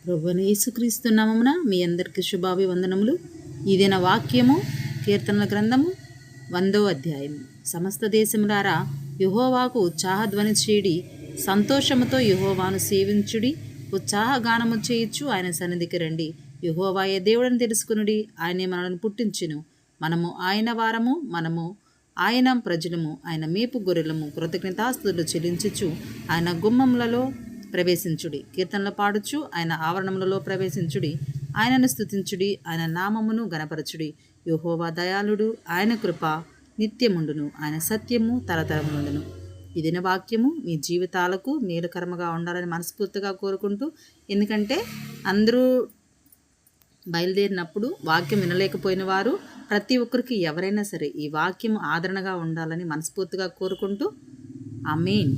ప్రభువైన యేసుక్రీస్తు నామమున మీ అందరికీ శుభాభివందనములు. ఇదిన వాక్యము కీర్తనల గ్రంథము 100వ అధ్యాయము. సమస్త దేశములారా యెహోవాకు ఉత్సాహధ్వని చేయుడి, సంతోషముతో యెహోవాను సేవించుడి, ఉత్సాహగానము చేయుచు ఆయన సన్నిధికి రండి. యెహోవాయే దేవుడని తెలుసుకునుడి, ఆయనే మనల్ని పుట్టించును. మనము ఆయన వారము, మనము ఆయన ప్రజలము, ఆయన మేపు గొర్రెలము. కృతజ్ఞతాస్తుతులు చెల్లించుచు ఆయన గుమ్మములలో ప్రవేశించుడి. కీర్తనలు పాడుచు ఆయన ఆవరణములలో ప్రవేశించుడి. ఆయనను స్తుతించుడి, ఆయన నామమును గణపరచుడి. యెహోవా దయాళుడు, ఆయన కృప నిత్యముండును, ఆయన సత్యము తరతరములుండును. ఇదిన వాక్యము మీ జీవితాలకు మేలుకరముగా ఉండాలని మనస్ఫూర్తిగా కోరుకుంటూ, ఎందుకంటే అందరూ బయలుదేరినప్పుడు వాక్యం వినలేకపోయిన వారు ప్రతి ఒక్కరికి ఎవరైనా సరే ఈ వాక్యం ఆదరణగా ఉండాలని మనస్ఫూర్తిగా కోరుకుంటూ ఆమేన్.